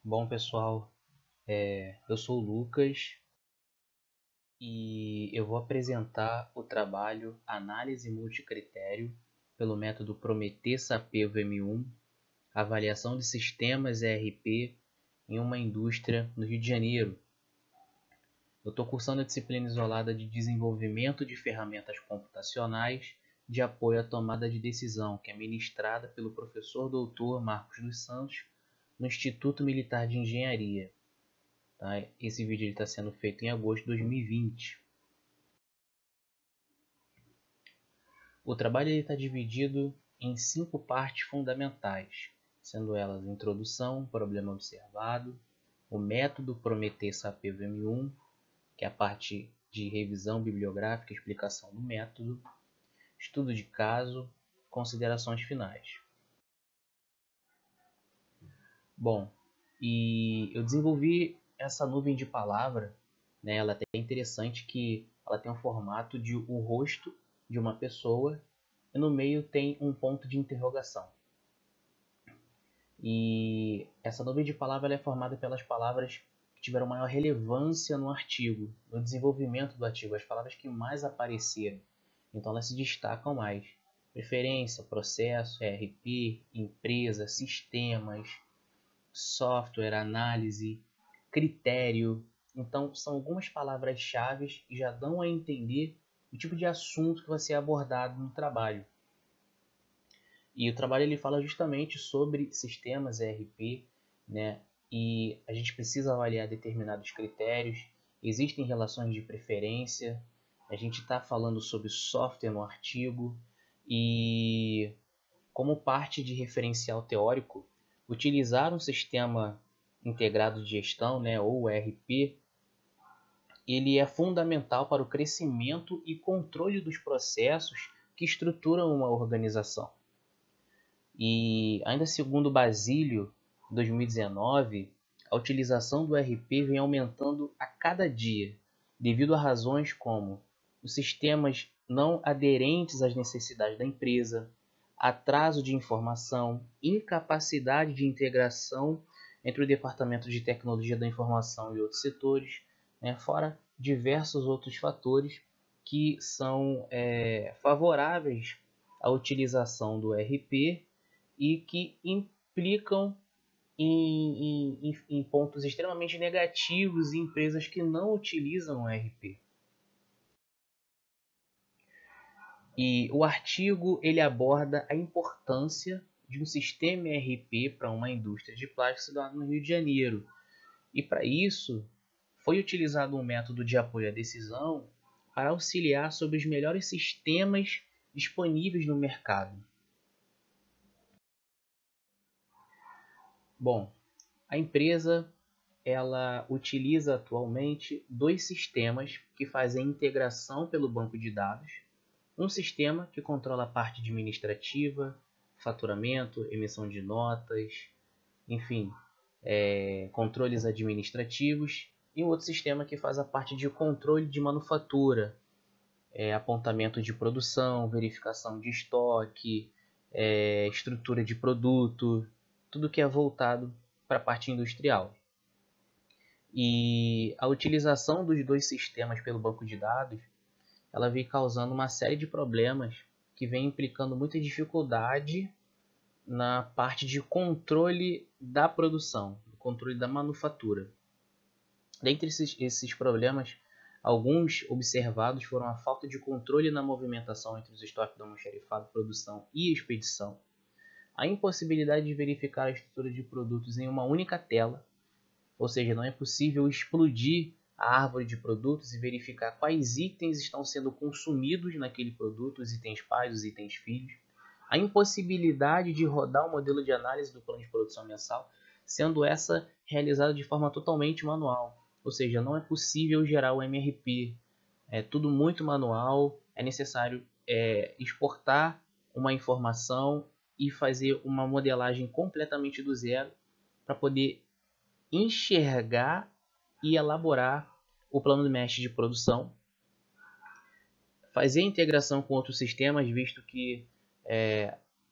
Bom, pessoal, eu sou o Lucas e eu vou apresentar o trabalho Análise Multicritério pelo método Prometer-SAPE-VM1, avaliação de sistemas ERP em uma indústria no Rio de Janeiro. Eu estou cursando a disciplina isolada de Desenvolvimento de Ferramentas Computacionais de Apoio à Tomada de Decisão, que é ministrada pelo professor Dr. Marcos dos Santos no Instituto Militar de Engenharia. Tá? Esse vídeo está sendo feito em agosto de 2020. O trabalho está dividido em 5 partes fundamentais, sendo elas introdução, problema observado, o método Prometer-SAPE-VM1, que é a parte de revisão bibliográfica e explicação do método, estudo de caso, considerações finais. Bom, e eu desenvolvi essa nuvem de palavra, né? Ela é até interessante que ela tem um formato de o rosto de uma pessoa e no meio tem um ponto de interrogação. E essa nuvem de palavra ela é formada pelas palavras que tiveram maior relevância no artigo, no desenvolvimento do artigo, as palavras que mais apareceram. Então elas se destacam mais. Preferência, processo, ERP, empresa, sistemas, software, análise, critério. Então, são algumas palavras-chave que já dão a entender o tipo de assunto que vai ser abordado no trabalho. E o trabalho ele fala justamente sobre sistemas ERP, né? E a gente precisa avaliar determinados critérios. Existem relações de preferência. A gente está falando sobre software no artigo. E como parte de referencial teórico, utilizar um sistema integrado de gestão, né, ou ERP, ele é fundamental para o crescimento e controle dos processos que estruturam uma organização. E ainda segundo Basílio, 2019, a utilização do ERP vem aumentando a cada dia, devido a razões como os sistemas não aderentes às necessidades da empresa, atraso de informação, incapacidade de integração entre o Departamento de Tecnologia da Informação e outros setores, né, fora diversos outros fatores que são favoráveis à utilização do ERP e que implicam em pontos extremamente negativos em empresas que não utilizam o ERP. E o artigo ele aborda a importância de um sistema ERP para uma indústria de plástico situada no Rio de Janeiro. E para isso, foi utilizado um método de apoio à decisão para auxiliar sobre os melhores sistemas disponíveis no mercado. Bom, a empresa ela utiliza atualmente 2 sistemas que fazem integração pelo banco de dados. Um sistema que controla a parte administrativa, faturamento, emissão de notas, enfim, controles administrativos. E um outro sistema que faz a parte de controle de manufatura, apontamento de produção, verificação de estoque, estrutura de produto, tudo que é voltado para a parte industrial. E a utilização dos 2 sistemas pelo banco de dados ela vem causando uma série de problemas que vem implicando muita dificuldade na parte de controle da produção, controle da manufatura. Dentre esses problemas, alguns observados foram a falta de controle na movimentação entre os estoques do almoxarifado, produção e expedição, a impossibilidade de verificar a estrutura de produtos em uma única tela, ou seja, não é possível explodir a árvore de produtos e verificar quais itens estão sendo consumidos naquele produto, os itens pais, os itens filhos. A impossibilidade de rodar o modelo de análise do plano de produção mensal, sendo essa realizada de forma totalmente manual. Ou seja, não é possível gerar o MRP. É tudo muito manual, é necessário exportar uma informação e fazer uma modelagem completamente do zero para poder enxergar e elaborar o plano de mestre de produção, fazer a integração com outros sistemas, visto que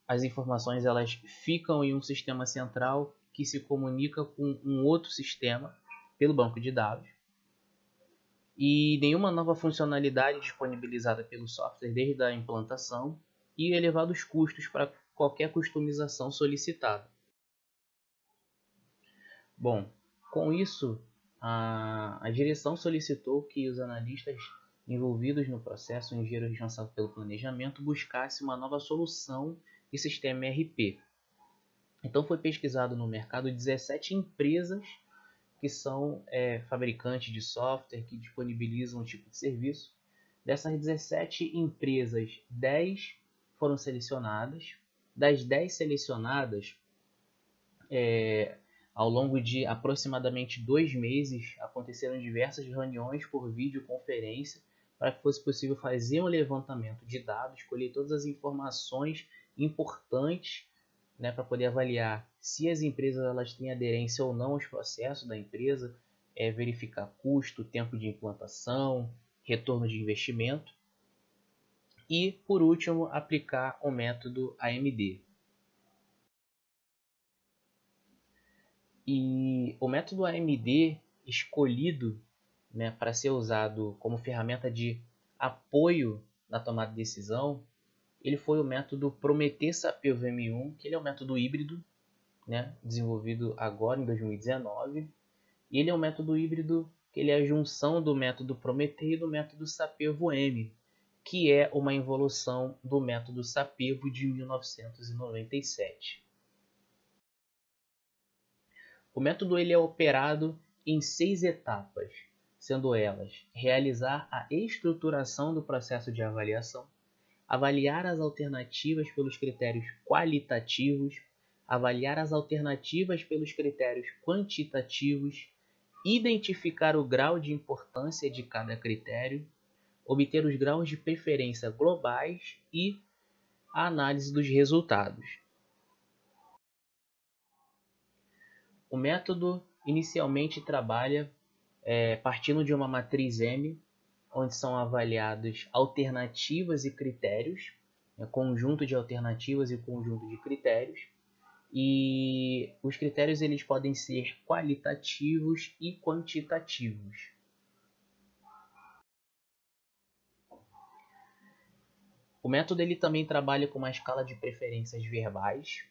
as informações elas ficam em um sistema central que se comunica com um outro sistema pelo banco de dados, e nenhuma nova funcionalidade disponibilizada pelo software desde a implantação, e elevados custos para qualquer customização solicitada. Bom, com isso, a direção solicitou que os analistas envolvidos no processo, o engenheiro responsável pelo planejamento, buscasse uma nova solução de sistema ERP. Então foi pesquisado no mercado 17 empresas que são fabricantes de software, que disponibilizam um tipo de serviço. Dessas 17 empresas, 10 foram selecionadas. Das 10 selecionadas, ao longo de aproximadamente 2 meses, aconteceram diversas reuniões por videoconferência para que fosse possível fazer um levantamento de dados, escolher todas as informações importantes, né, para poder avaliar se as empresas elas têm aderência ou não aos processos da empresa, verificar custo, tempo de implantação, retorno de investimento e, por último, aplicar o método AMD. E o método AMD escolhido, né, para ser usado como ferramenta de apoio na tomada de decisão, ele foi o método Prometheus-SAPEV VM1, que ele é um método híbrido, né, desenvolvido agora em 2019. E ele é um método híbrido que ele é a junção do método Prometheus e do método SAPEV-M, que é uma evolução do método SAPEV de 1997. O método ele é operado em 6 etapas, sendo elas: realizar a estruturação do processo de avaliação, avaliar as alternativas pelos critérios qualitativos, avaliar as alternativas pelos critérios quantitativos, identificar o grau de importância de cada critério, obter os graus de preferência globais e a análise dos resultados. O método inicialmente trabalha partindo de uma matriz M, onde são avaliadas alternativas e critérios, conjunto de alternativas e conjunto de critérios, e os critérios eles podem ser qualitativos e quantitativos. O método ele também trabalha com uma escala de preferências verbais,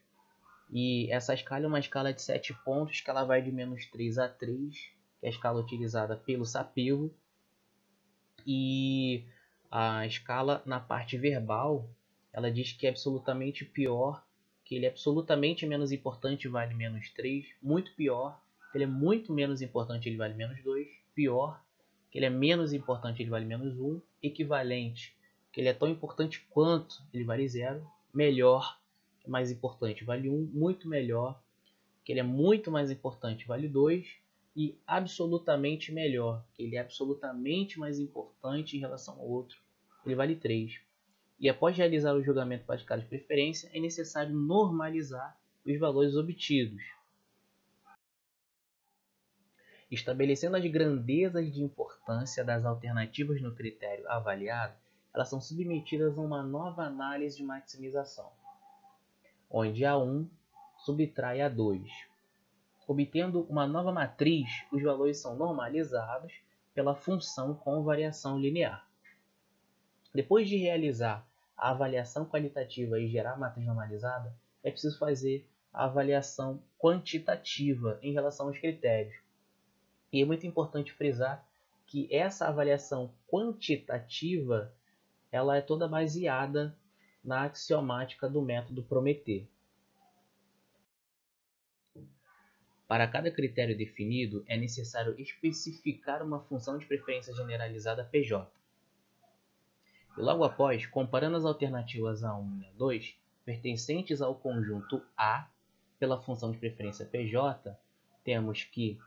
e essa escala é uma escala de 7 pontos, que ela vai de -3 a 3, que é a escala utilizada pelo SAPEV. E a escala na parte verbal, ela diz que é absolutamente pior, que ele é absolutamente menos importante, vale -3, muito pior, que ele é muito menos importante, ele vale -2, pior, que ele é menos importante, ele vale -1, equivalente, que ele é tão importante quanto, ele vale 0, melhor, que é mais importante, vale 1, muito melhor, que ele é muito mais importante, vale 2, e absolutamente melhor, que ele é absolutamente mais importante em relação ao outro, ele vale 3. E após realizar o julgamento para a escala de preferência, é necessário normalizar os valores obtidos. Estabelecendo as grandezas de importância das alternativas no critério avaliado, elas são submetidas a uma nova análise de maximização, onde A1 subtrai A2. Obtendo uma nova matriz, os valores são normalizados pela função com variação linear. Depois de realizar a avaliação qualitativa e gerar a matriz normalizada, é preciso fazer a avaliação quantitativa em relação aos critérios. E é muito importante frisar que essa avaliação quantitativa ela é toda baseada na axiomática do método Prometheus. Para cada critério definido, é necessário especificar uma função de preferência generalizada PJ. E logo após, comparando as alternativas A1 e A2, pertencentes ao conjunto A, pela função de preferência PJ, temos que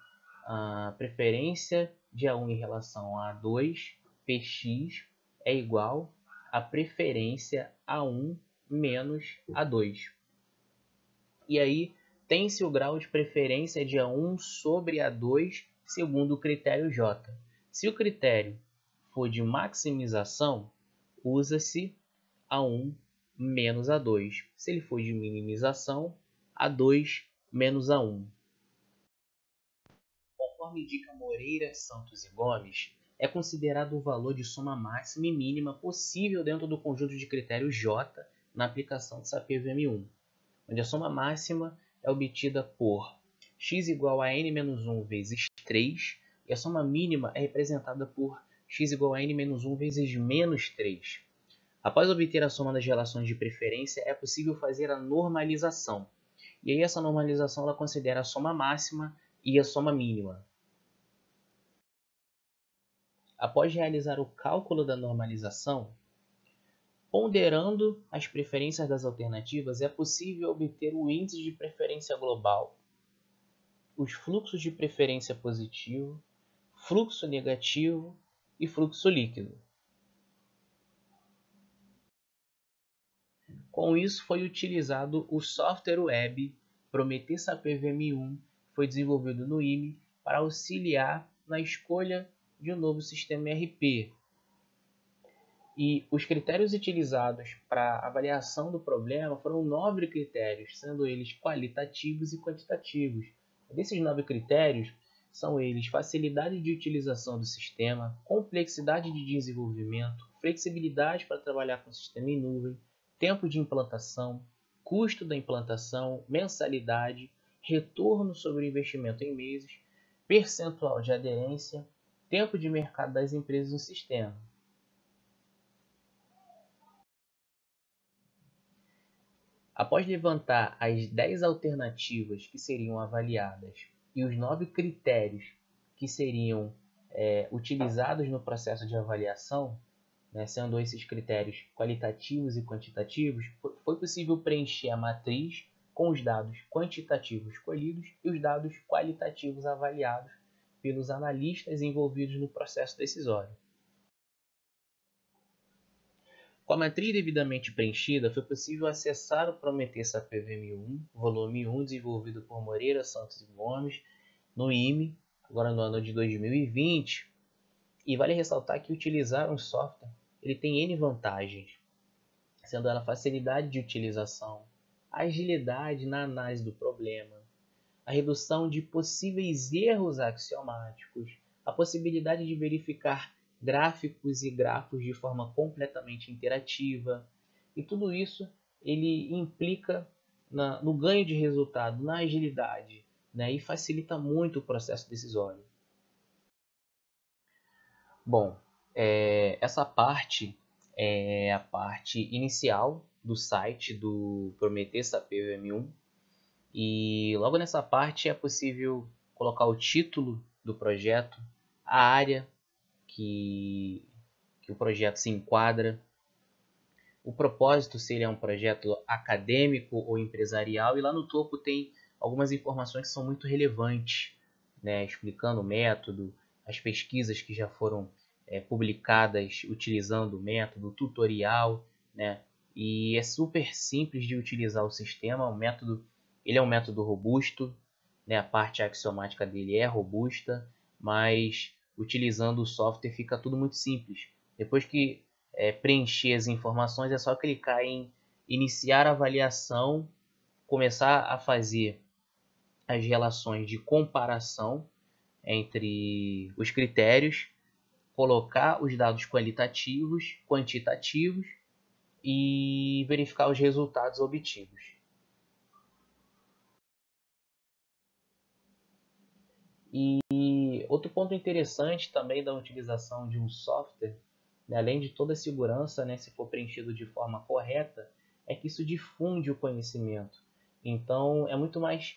a preferência de A1 em relação a A2, Px, é igual a preferência A1 menos A2. E aí, tem-se o grau de preferência de A1 sobre A2 segundo o critério J. Se o critério for de maximização, usa-se A1 menos A2. Se ele for de minimização, A2 menos A1. Conforme indica Moreira, Santos e Gomes, é considerado o valor de soma máxima e mínima possível dentro do conjunto de critérios J na aplicação de SAPEVM1, onde a soma máxima é obtida por x igual a n-1 vezes 3 e a soma mínima é representada por x igual a n-1 vezes menos 3. Após obter a soma das relações de preferência, é possível fazer a normalização. E aí essa normalização ela considera a soma máxima e a soma mínima. Após realizar o cálculo da normalização, ponderando as preferências das alternativas, é possível obter o índice de preferência global, os fluxos de preferência positivo, fluxo negativo e fluxo líquido. Com isso, foi utilizado o software web Prometer SAPEVM1, que foi desenvolvido no IME para auxiliar na escolha de um novo sistema ERP. E os critérios utilizados para avaliação do problema foram 9 critérios, sendo eles qualitativos e quantitativos. Desses 9 critérios, são eles facilidade de utilização do sistema, complexidade de desenvolvimento, flexibilidade para trabalhar com o sistema em nuvem, tempo de implantação, custo da implantação, mensalidade, retorno sobre o investimento em meses, percentual de aderência, tempo de mercado das empresas no sistema. Após levantar as 10 alternativas que seriam avaliadas e os 9 critérios que seriam utilizados no processo de avaliação, sendo esses critérios qualitativos e quantitativos, foi possível preencher a matriz com os dados quantitativos escolhidos e os dados qualitativos avaliados pelos analistas envolvidos no processo decisório. Com a matriz devidamente preenchida, foi possível acessar o Prometer SAPEVM1, volume 1, desenvolvido por Moreira, Santos e Gomes, no IME, agora no ano de 2020. E vale ressaltar que utilizar um software ele tem N vantagens, sendo ela a facilidade de utilização, a agilidade na análise do problema, a redução de possíveis erros axiomáticos, a possibilidade de verificar gráficos e grafos de forma completamente interativa, e tudo isso ele implica no ganho de resultado, na agilidade, e facilita muito o processo decisório. Bom, essa parte é a parte inicial do site do Prometer SAPEVM1, e logo nessa parte é possível colocar o título do projeto, a área que o projeto se enquadra, o propósito, se ele é um projeto acadêmico ou empresarial, e lá no topo tem algumas informações que são muito relevantes, explicando o método, as pesquisas que já foram publicadas utilizando o método, o tutorial, e é super simples de utilizar o sistema. O método, ele é um método robusto, a parte axiomática dele é robusta, mas utilizando o software fica tudo muito simples. Depois que preencher as informações, é só clicar em iniciar a avaliação, começar a fazer as relações de comparação entre os critérios, colocar os dados qualitativos, quantitativos e verificar os resultados obtidos. E outro ponto interessante também da utilização de um software, além de toda a segurança, se for preenchido de forma correta, é que isso difunde o conhecimento. Então é muito mais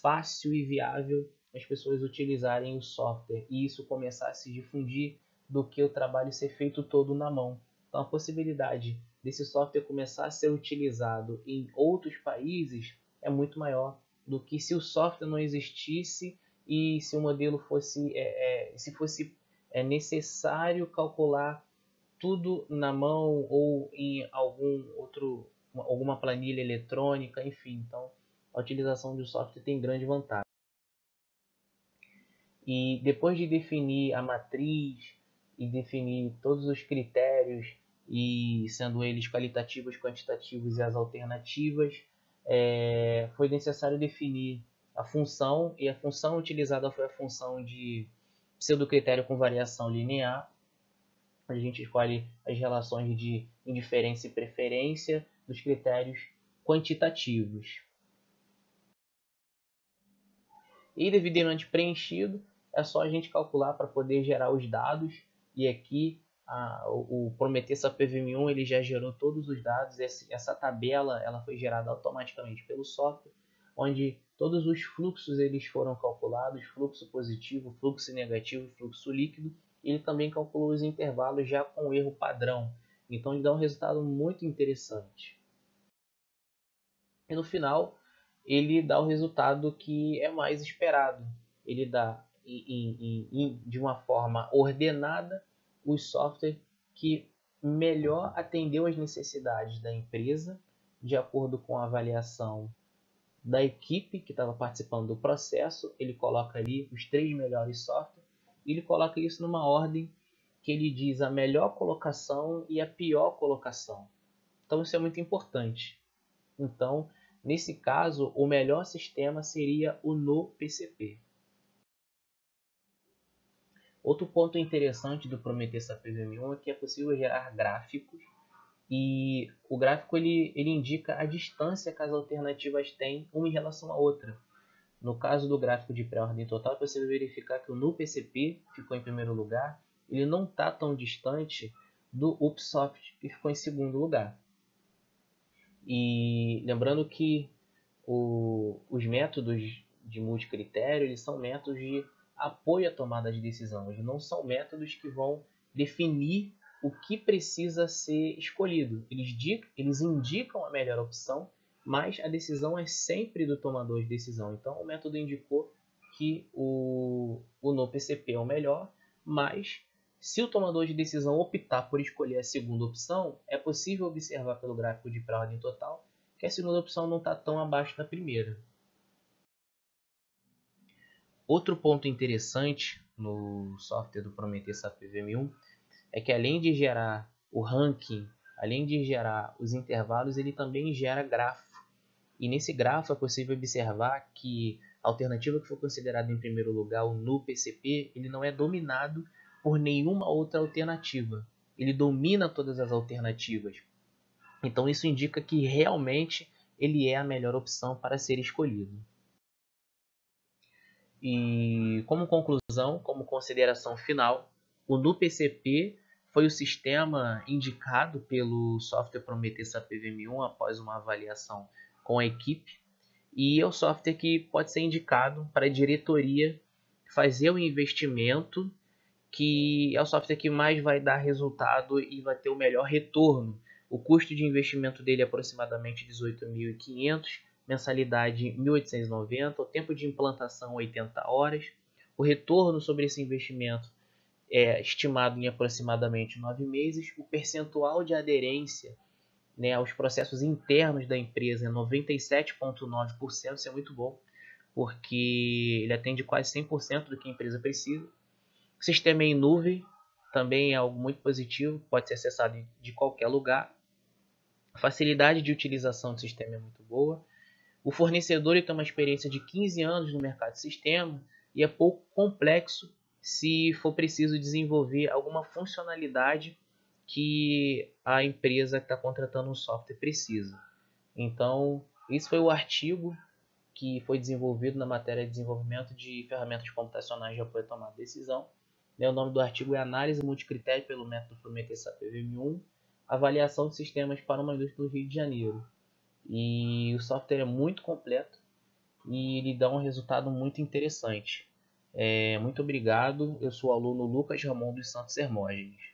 fácil e viável as pessoas utilizarem o software e isso começar a se difundir do que o trabalho ser feito todo na mão. Então a possibilidade desse software começar a ser utilizado em outros países é muito maior do que se o software não existisse e se o modelo fosse, se fosse necessário calcular tudo na mão ou em alguma planilha eletrônica, enfim. Então a utilização do software tem grande vantagem. E depois de definir a matriz e definir todos os critérios, e sendo eles qualitativos, quantitativos e as alternativas, foi necessário definir a função, e a função utilizada foi a função de pseudo-critério com variação linear. A gente escolhe as relações de indiferença e preferência dos critérios quantitativos. E devidamente preenchido, é só a gente calcular para poder gerar os dados. E aqui o Prometheus PVM1 ele já gerou todos os dados. Essa tabela ela foi gerada automaticamente pelo software, onde todos os fluxos eles foram calculados, fluxo positivo, fluxo negativo, fluxo líquido. Ele também calculou os intervalos já com erro padrão. Então ele dá um resultado muito interessante. E no final ele dá o resultado que é mais esperado. Ele dá de uma forma ordenada os softwares que melhor atendeu às necessidades da empresa, de acordo com a avaliação da equipe que estava participando do processo. Ele coloca ali os 3 melhores softwares e ele coloca isso numa ordem que ele diz a melhor colocação e a pior colocação. Então isso é muito importante. Então, nesse caso, o melhor sistema seria o NoPCP. Outro ponto interessante do Prometheus PVM1 é que é possível gerar gráficos, e o gráfico ele indica a distância que as alternativas têm uma em relação à outra. No caso do gráfico de pré-ordem total, é possível verificar que o NoPCP ficou em primeiro lugar, ele não está tão distante do Upsoft, que ficou em segundo lugar. E lembrando que os métodos de multicritério eles são métodos de apoio à tomada de decisão. Eles não são métodos que vão definir o que precisa ser escolhido. Eles indicam a melhor opção, mas a decisão é sempre do tomador de decisão. Então o método indicou que o NoPCP é o melhor, mas se o tomador de decisão optar por escolher a segunda opção, é possível observar pelo gráfico de pré-ordem total que a segunda opção não está tão abaixo da primeira. Outro ponto interessante no software do Prometheus PVM1 é que além de gerar o ranking, além de gerar os intervalos, ele também gera grafo. E nesse grafo é possível observar que a alternativa que foi considerada em primeiro lugar, o NoPCP, ele não é dominado por nenhuma outra alternativa. Ele domina todas as alternativas. Então isso indica que realmente ele é a melhor opção para ser escolhido. E como conclusão, como consideração final, o NoPCP foi o sistema indicado pelo software Prometheus PVM1 após uma avaliação com a equipe, e é o software que pode ser indicado para a diretoria fazer o investimento, que é o software que mais vai dar resultado e vai ter o melhor retorno. O custo de investimento dele é aproximadamente 18.500, mensalidade 1.890, o tempo de implantação 80 horas. O retorno sobre esse investimento é estimado em aproximadamente 9 meses. O percentual de aderência, né, aos processos internos da empresa é 97,9%, isso é muito bom, porque ele atende quase 100% do que a empresa precisa. O sistema é em nuvem, também é algo muito positivo, pode ser acessado de qualquer lugar. A facilidade de utilização do sistema é muito boa. O fornecedor tem uma experiência de 15 anos no mercado de sistema e é pouco complexo se for preciso desenvolver alguma funcionalidade que a empresa que está contratando um software precisa. Então, esse foi o artigo que foi desenvolvido na matéria de desenvolvimento de ferramentas computacionais de apoio à tomada de decisão. O nome do artigo é Análise Multicritério pelo método Prometheus PVM1, avaliação de sistemas para uma indústria do Rio de Janeiro. E o software é muito completo e ele dá um resultado muito interessante. Muito obrigado, eu sou o aluno Lucas Ramon dos Santos Hermógenes.